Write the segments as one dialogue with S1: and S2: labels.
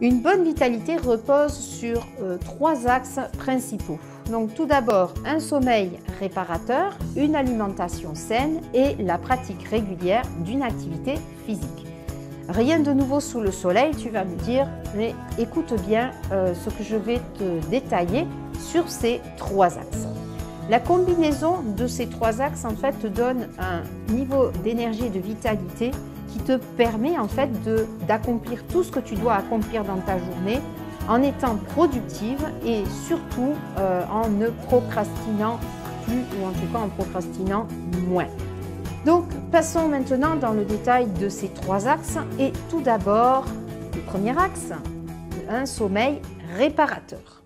S1: Une bonne vitalité repose sur trois axes principaux. Donc tout d'abord, un sommeil réparateur, une alimentation saine et la pratique régulière d'une activité physique. Rien de nouveau sous le soleil, tu vas me dire, mais écoute bien ce que je vais te détailler sur ces trois axes. La combinaison de ces trois axes en fait te donne un niveau d'énergie et de vitalité qui te permet en fait d'accomplir tout ce que tu dois accomplir dans ta journée en étant productive et surtout en ne procrastinant plus ou en tout cas en procrastinant moins. Donc passons maintenant dans le détail de ces trois axes et tout d'abord le premier axe, un sommeil réparateur.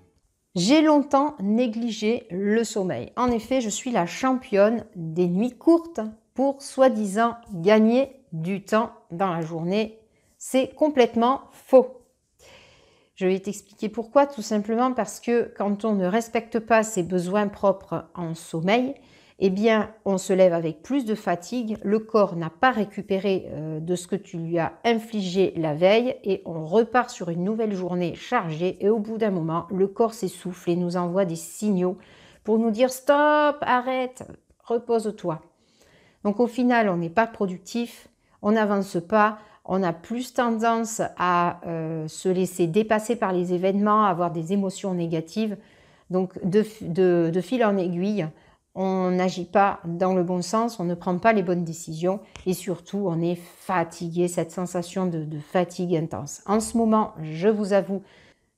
S1: J'ai longtemps négligé le sommeil. En effet, je suis la championne des nuits courtes pour soi-disant gagner du temps dans la journée. C'est complètement faux. Je vais t'expliquer pourquoi. Tout simplement parce que quand on ne respecte pas ses besoins propres en sommeil, eh bien, on se lève avec plus de fatigue, le corps n'a pas récupéré de ce que tu lui as infligé la veille et on repart sur une nouvelle journée chargée et au bout d'un moment, le corps s'essouffle et nous envoie des signaux pour nous dire « Stop, arrête, repose-toi ». Donc au final, on n'est pas productif, on n'avance pas, on a plus tendance à se laisser dépasser par les événements, à avoir des émotions négatives. Donc de fil en aiguille, on n'agit pas dans le bon sens, on ne prend pas les bonnes décisions et surtout on est fatigué, cette sensation de fatigue intense. En ce moment, je vous avoue,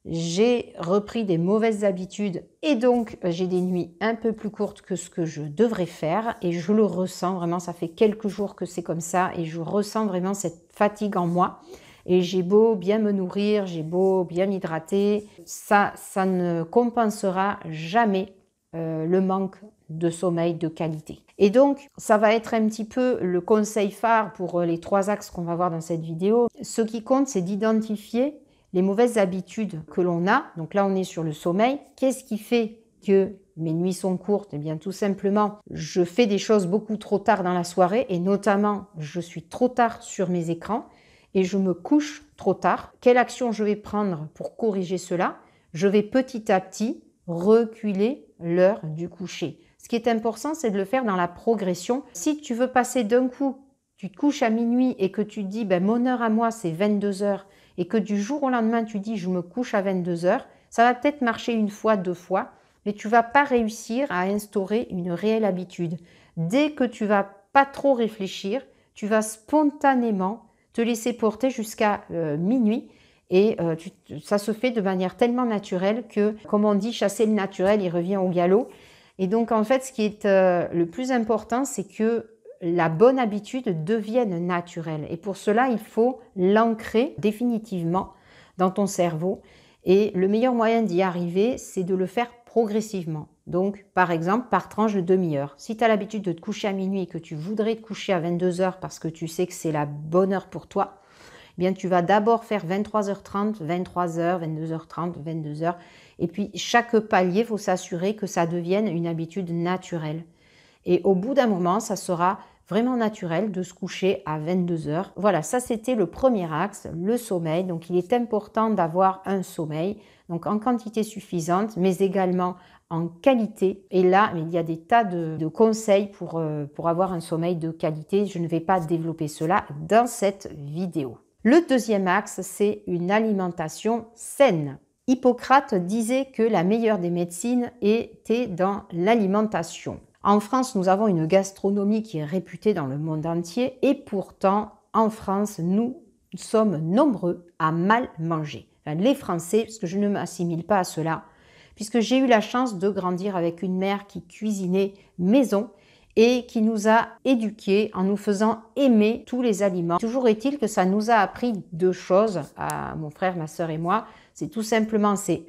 S1: j'ai repris des mauvaises habitudes et donc j'ai des nuits un peu plus courtes que ce que je devrais faire et je le ressens vraiment, ça fait quelques jours que c'est comme ça et je ressens vraiment cette fatigue en moi. Et j'ai beau bien me nourrir, j'ai beau bien m'hydrater, ça ne compensera jamais le manque de sommeil de qualité. Et donc, ça va être un petit peu le conseil phare pour les trois axes qu'on va voir dans cette vidéo. Ce qui compte, c'est d'identifier les mauvaises habitudes que l'on a. Donc là, on est sur le sommeil. Qu'est-ce qui fait que mes nuits sont courtes? Eh bien, tout simplement, je fais des choses beaucoup trop tard dans la soirée et notamment, je suis trop tard sur mes écrans et je me couche trop tard. Quelle action je vais prendre pour corriger cela? Je vais petit à petit reculer l'heure du coucher. Ce qui est important, c'est de le faire dans la progression. Si tu veux passer d'un coup, tu te couches à minuit et que tu te dis, ben, mon heure à moi, c'est 22 heures, et que du jour au lendemain, tu dis, je me couche à 22 heures, ça va peut-être marcher une fois, deux fois, mais tu ne vas pas réussir à instaurer une réelle habitude. Dès que tu vas pas trop réfléchir, tu vas spontanément te laisser porter jusqu'à minuit. Et ça se fait de manière tellement naturelle que, comme on dit, chasser le naturel, il revient au galop. Et donc, en fait, ce qui est le plus important, c'est que la bonne habitude devienne naturelle. Et pour cela, il faut l'ancrer définitivement dans ton cerveau. Et le meilleur moyen d'y arriver, c'est de le faire progressivement. Donc, par exemple, par tranche de demi-heure. Si tu as l'habitude de te coucher à minuit et que tu voudrais te coucher à 22 heures parce que tu sais que c'est la bonne heure pour toi, eh bien, tu vas d'abord faire 23h30, 23h, 22h30, 22h. Et puis, chaque palier, il faut s'assurer que ça devienne une habitude naturelle. Et au bout d'un moment, ça sera vraiment naturel de se coucher à 22h. Voilà, ça c'était le premier axe, le sommeil. Donc, il est important d'avoir un sommeil, donc en quantité suffisante, mais également en qualité. Et là, il y a des tas de conseils pour avoir un sommeil de qualité. Je ne vais pas développer cela dans cette vidéo. Le deuxième axe, c'est une alimentation saine. Hippocrate disait que la meilleure des médecines était dans l'alimentation. En France, nous avons une gastronomie qui est réputée dans le monde entier et pourtant, en France, nous sommes nombreux à mal manger. Enfin, les Français, parce que je ne m'assimile pas à cela, puisque j'ai eu la chance de grandir avec une mère qui cuisinait maison et qui nous a éduqués en nous faisant aimer tous les aliments. Toujours est-il que ça nous a appris deux choses, à mon frère, ma sœur et moi. C'est tout simplement, c'est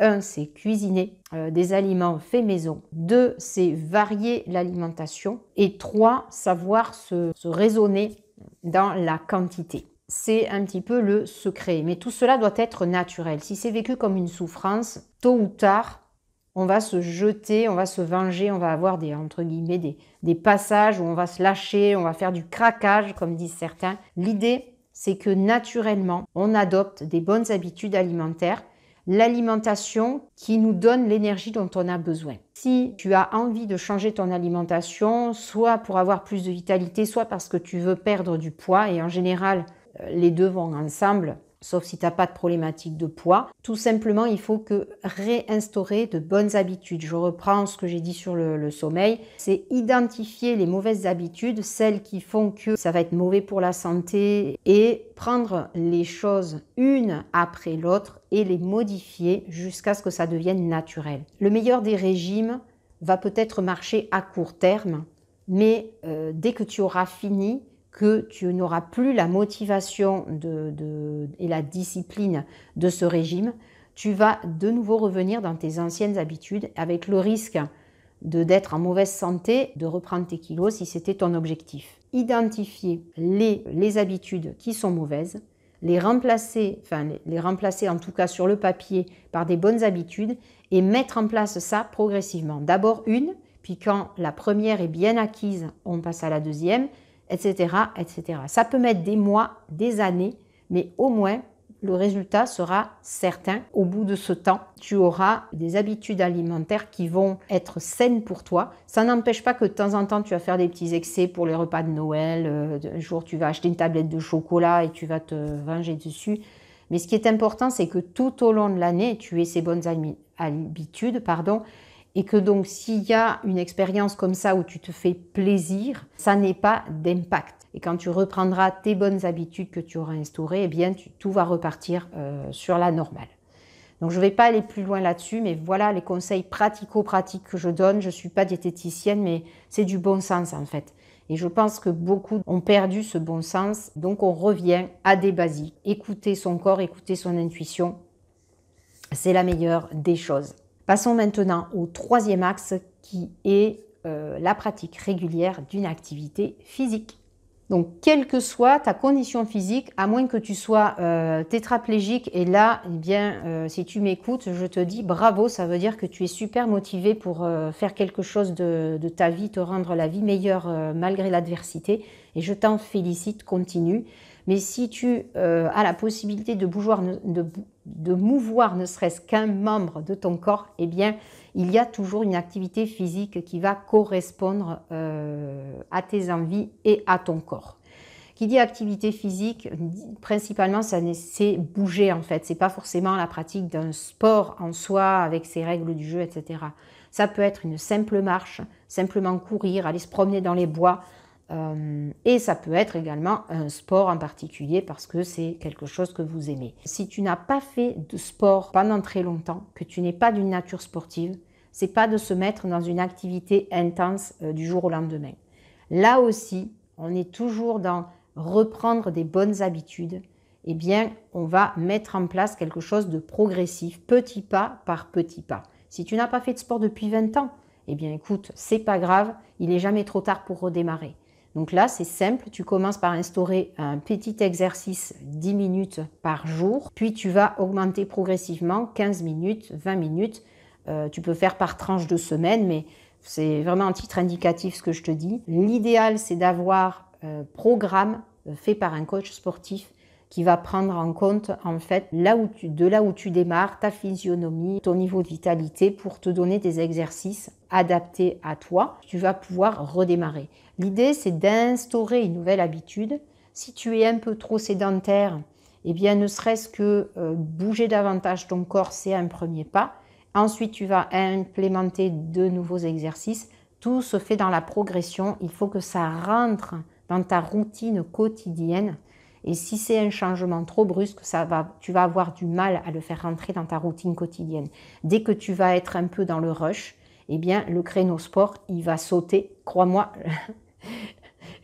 S1: cuisiner des aliments faits maison. 2, c'est varier l'alimentation. Et 3, savoir se raisonner dans la quantité. C'est un petit peu le secret. Mais tout cela doit être naturel. Si c'est vécu comme une souffrance, tôt ou tard, on va se jeter, on va se venger, on va avoir entre guillemets, des passages où on va se lâcher, on va faire du craquage, comme disent certains. L'idée, c'est que naturellement, on adopte des bonnes habitudes alimentaires, l'alimentation qui nous donne l'énergie dont on a besoin. Si tu as envie de changer ton alimentation, soit pour avoir plus de vitalité, soit parce que tu veux perdre du poids, et en général, les deux vont ensemble, sauf si tu n'as pas de problématique de poids. Tout simplement, il faut réinstaurer de bonnes habitudes. Je reprends ce que j'ai dit sur le sommeil. C'est identifier les mauvaises habitudes, celles qui font que ça va être mauvais pour la santé, et prendre les choses une après l'autre et les modifier jusqu'à ce que ça devienne naturel. Le meilleur des régimes va peut-être marcher à court terme, mais dès que tu auras fini, que tu n'auras plus la motivation et la discipline de ce régime, tu vas de nouveau revenir dans tes anciennes habitudes avec le risque d'être en mauvaise santé, de reprendre tes kilos si c'était ton objectif. Identifier les habitudes qui sont mauvaises, les remplacer en tout cas sur le papier par des bonnes habitudes et mettre en place ça progressivement. D'abord une, puis quand la première est bien acquise, on passe à la deuxième, etc., etc. Ça peut mettre des mois, des années, mais au moins, le résultat sera certain. Au bout de ce temps, tu auras des habitudes alimentaires qui vont être saines pour toi. Ça n'empêche pas que de temps en temps, tu vas faire des petits excès pour les repas de Noël. Un jour, tu vas acheter une tablette de chocolat et tu vas te venger dessus. Mais ce qui est important, c'est que tout au long de l'année, tu aies ces bonnes habitudes, et que donc s'il y a une expérience comme ça où tu te fais plaisir, ça n'ait pas d'impact. Et quand tu reprendras tes bonnes habitudes que tu auras instaurées, eh bien tout va repartir sur la normale. Donc je ne vais pas aller plus loin là-dessus, mais voilà les conseils pratico-pratiques que je donne. Je ne suis pas diététicienne, mais c'est du bon sens en fait. Et je pense que beaucoup ont perdu ce bon sens, donc on revient à des basiques. Écouter son corps, écouter son intuition, c'est la meilleure des choses. Passons maintenant au troisième axe qui est la pratique régulière d'une activité physique. Donc, quelle que soit ta condition physique, à moins que tu sois tétraplégique, et là, eh bien, si tu m'écoutes, je te dis bravo, ça veut dire que tu es super motivé pour faire quelque chose de ta vie, te rendre la vie meilleure malgré l'adversité, et je t'en félicite, continue. Mais si tu as la possibilité de mouvoir ne serait-ce qu'un membre de ton corps, eh bien, il y a toujours une activité physique qui va correspondre à tes envies et à ton corps. Qui dit activité physique, principalement, c'est bouger en fait. Ce n'est pas forcément la pratique d'un sport en soi avec ses règles du jeu, etc. Ça peut être une simple marche, simplement courir, aller se promener dans les bois. Et ça peut être également un sport en particulier parce que c'est quelque chose que vous aimez. Si tu n'as pas fait de sport pendant très longtemps, que tu n'es pas d'une nature sportive, c'est pas de se mettre dans une activité intense du jour au lendemain. Là aussi, on est toujours dans reprendre des bonnes habitudes. Eh bien, on va mettre en place quelque chose de progressif, petit pas par petit pas. Si tu n'as pas fait de sport depuis 20 ans, eh bien écoute, c'est pas grave, il n'est jamais trop tard pour redémarrer. Donc là, c'est simple, tu commences par instaurer un petit exercice 10 minutes par jour, puis tu vas augmenter progressivement 15 minutes, 20 minutes. Tu peux faire par tranche de semaine, mais c'est vraiment un titre indicatif ce que je te dis. L'idéal, c'est d'avoir un programme fait par un coach sportif qui va prendre en compte en fait de là où tu démarres, ta physionomie, ton niveau de vitalité pour te donner des exercices adaptés à toi. Tu vas pouvoir redémarrer. L'idée, c'est d'instaurer une nouvelle habitude. Si tu es un peu trop sédentaire, eh bien, ne serait-ce que bouger davantage ton corps, c'est un premier pas. Ensuite, tu vas implémenter de nouveaux exercices. Tout se fait dans la progression. Il faut que ça rentre dans ta routine quotidienne. Et si c'est un changement trop brusque, tu vas avoir du mal à le faire rentrer dans ta routine quotidienne. Dès que tu vas être un peu dans le rush, eh bien, le créneau sport, il va sauter. Crois-moi,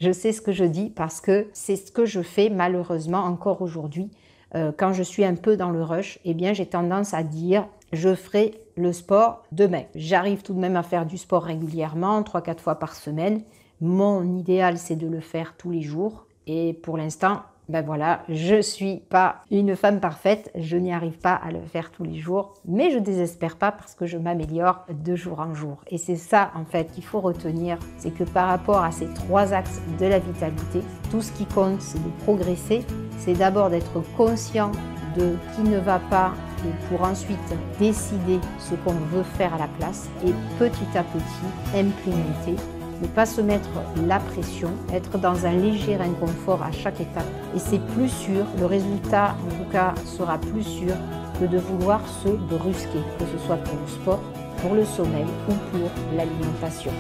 S1: je sais ce que je dis parce que c'est ce que je fais malheureusement encore aujourd'hui. Quand je suis un peu dans le rush, eh bien, j'ai tendance à dire je ferai le sport demain. J'arrive tout de même à faire du sport régulièrement, 3-4 fois par semaine. Mon idéal, c'est de le faire tous les jours. Et pour l'instant, Ben voilà, je suis pas une femme parfaite, je n'y arrive pas à le faire tous les jours, mais je désespère pas parce que je m'améliore de jour en jour. Et c'est ça en fait qu'il faut retenir, c'est que par rapport à ces 3 axes de la vitalité, tout ce qui compte c'est de progresser, c'est d'abord d'être conscient de qui ne va pas et pour ensuite décider ce qu'on veut faire à la place et petit à petit implémenter. Ne pas se mettre la pression, être dans un léger inconfort à chaque étape. Et c'est plus sûr, le résultat en tout cas sera plus sûr que de vouloir se brusquer, que ce soit pour le sport, pour le sommeil ou pour l'alimentation.